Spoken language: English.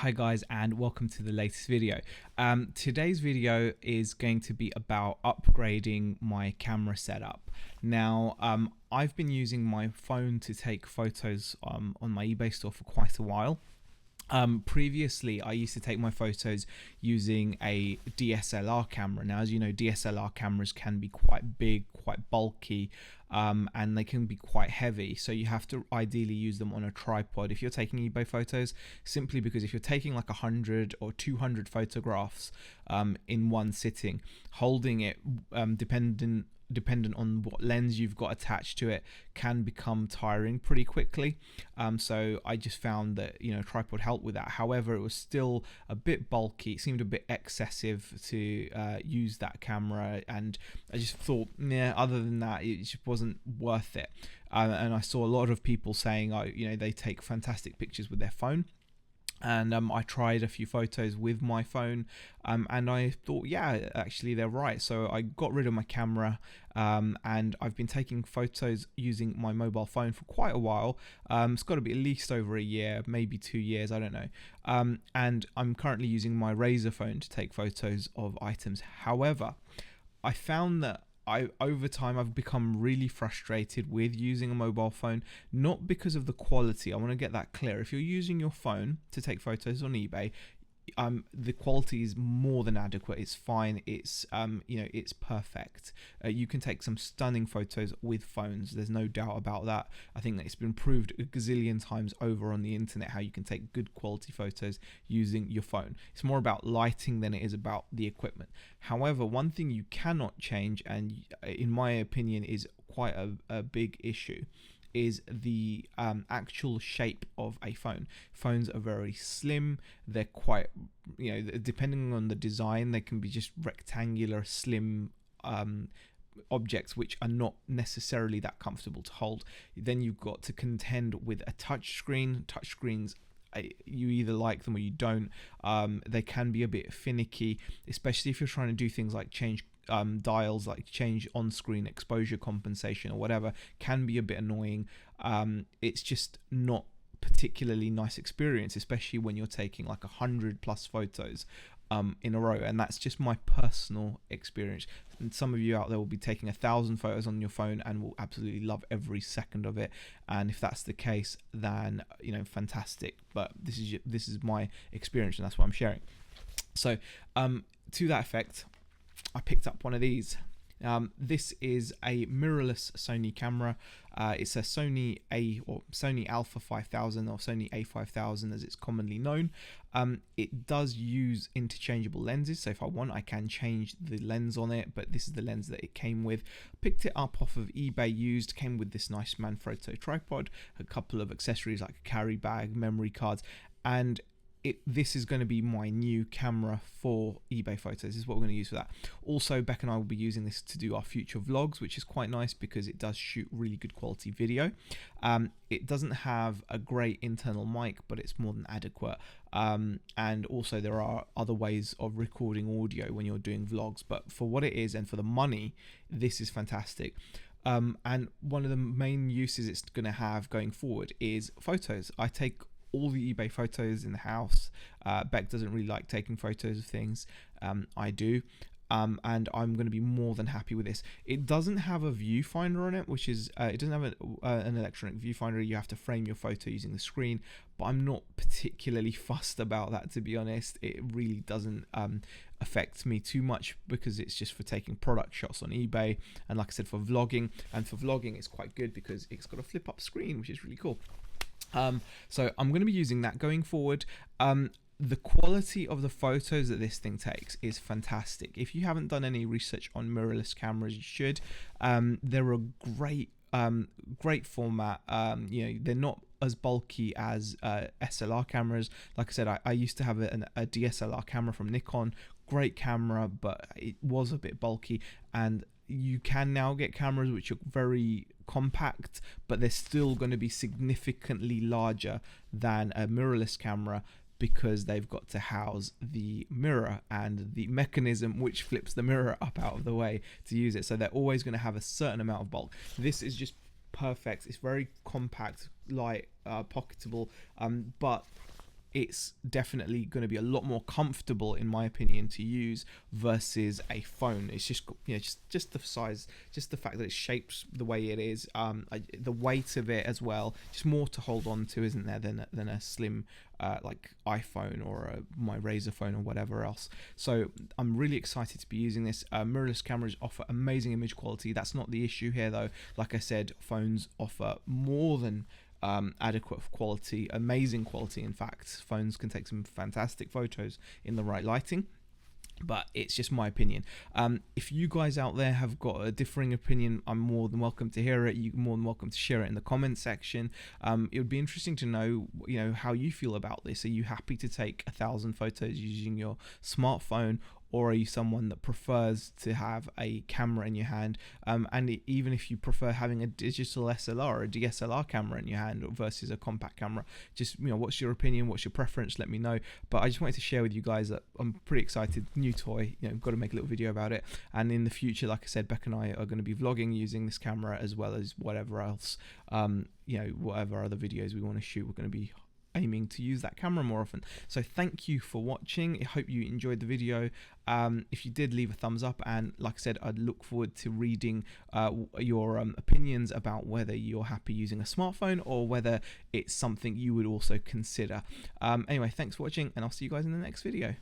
Hi guys, and welcome to the latest video. Today's video is going to be about upgrading my camera setup. Now, I've been using my phone to take photos on my eBay store for quite a while. Previously, I used to take my photos using a DSLR camera. Now, as you know, DSLR cameras can be quite big, quite bulky, and they can be quite heavy. So you have to ideally use them on a tripod if you're taking eBay photos, simply because if you're taking like 100 or 200 photographs in one sitting, holding it dependent on what lens you've got attached to it can become tiring pretty quickly. So I just found that tripod helped with that. However, it was still a bit bulky. It seemed a bit excessive to use that camera, and I just thought, yeah, other than that, it just wasn't worth it. And I saw a lot of people saying, they take fantastic pictures with their phone. And I tried a few photos with my phone, and I thought, yeah, actually they're right. So I got rid of my camera, and I've been taking photos using my mobile phone for quite a while. It's got to be at least over a year, maybe 2 years, I don't know. And I'm currently using my Razr phone to take photos of items. However, I found that over time I've become really frustrated with using a mobile phone, not because of the quality. I want to get that clear. If you're using your phone to take photos on eBay, the quality is more than adequate. It's fine. It's it's perfect. You can take some stunning photos with phones. There's no doubt about that. I think that it's been proved a gazillion times over on the internet how you can take good quality photos using your phone. It's more about lighting than it is about the equipment. However, one thing you cannot change, and in my opinion is quite a big issue, is the actual shape of a phone. Phones are very slim. They're quite, depending on the design, they can be just rectangular, slim objects which are not necessarily that comfortable to hold. Then you've got to contend with a touch screen. Touch screens, you either like them or you don't. They can be a bit finicky, especially if you're trying to do things like change dials, like change on-screen exposure compensation or whatever, can be a bit annoying. It's just not particularly nice experience, especially when you're taking like 100+ photos in a row, and that's just my personal experience. And some of you out there will be taking 1,000 photos on your phone and will absolutely love every second of it, and if that's the case, then fantastic. But this is my experience, and that's what I'm sharing. So to that effect, I picked up one of these. This is a mirrorless Sony camera. It's a Sony Alpha 5000, or Sony A5000 as it's commonly known. It does use interchangeable lenses, so if I want I can change the lens on it, but this is the lens that it came with. Picked it up off of eBay used, came with this nice Manfrotto tripod, a couple of accessories like a carry bag, memory cards, and this is going to be my new camera for eBay photos. This is what we're going to use for that. Also, Beck and I will be using this to do our future vlogs, which is quite nice because it does shoot really good quality video. It doesn't have a great internal mic, but it's more than adequate. And also there are other ways of recording audio when you're doing vlogs, but for what it is and for the money, this is fantastic. And one of the main uses it's going to have going forward is photos. I take all the eBay photos in the house. Beck doesn't really like taking photos of things. I do. And I'm going to be more than happy with this. It doesn't have a viewfinder on it, which is, it doesn't have an electronic viewfinder. You have to frame your photo using the screen, but I'm not particularly fussed about that, to be honest. It really doesn't affect me too much because it's just for taking product shots on eBay. And like I said, for vlogging, it's quite good because it's got a flip up screen, which is really cool. So I'm going to be using that going forward. The quality of the photos that this thing takes is fantastic. If you haven't done any research on mirrorless cameras, you should. They're a great format. They're not as bulky as SLR cameras. Like I said, I used to have a DSLR camera from Nikon. Great camera, but it was a bit bulky, and you can now get cameras which are very compact, but they're still going to be significantly larger than a mirrorless camera because they've got to house the mirror and the mechanism which flips the mirror up out of the way to use it. So they're always going to have a certain amount of bulk. This is just perfect. It's very compact, light, pocketable, but it's definitely going to be a lot more comfortable, in my opinion, to use versus a phone. It's just, you know, just the size, just the fact that it shapes the way it is, the weight of it as well, just more to hold on to, isn't there, than a slim like iPhone or my Razr phone or whatever else. So I'm really excited to be using this. Mirrorless cameras offer amazing image quality. That's not the issue here though. Like I said, phones offer more than adequate quality, amazing quality. In fact, phones can take some fantastic photos in the right lighting, but it's just my opinion. If you guys out there have got a differing opinion, I'm more than welcome to hear it. You're more than welcome to share it in the comment section. It would be interesting to know, you know, how you feel about this. Are you happy to take 1,000 photos using your smartphone, or are you someone that prefers to have a camera in your hand? And even if you prefer having a digital SLR or a DSLR camera in your hand versus a compact camera, just, you know, what's your opinion? What's your preference? Let me know. But I just wanted to share with you guys that I'm pretty excited. New toy, you know, got to make a little video about it. And in the future, like I said, Beck and I are going to be vlogging using this camera, as well as whatever else, you know, whatever other videos we want to shoot. We're going to be aiming to use that camera more often. So thank you for watching. I hope you enjoyed the video. If you did, leave a thumbs up, and like I said, I'd look forward to reading your opinions about whether you're happy using a smartphone or whether it's something you would also consider. Anyway, thanks for watching, and I'll see you guys in the next video.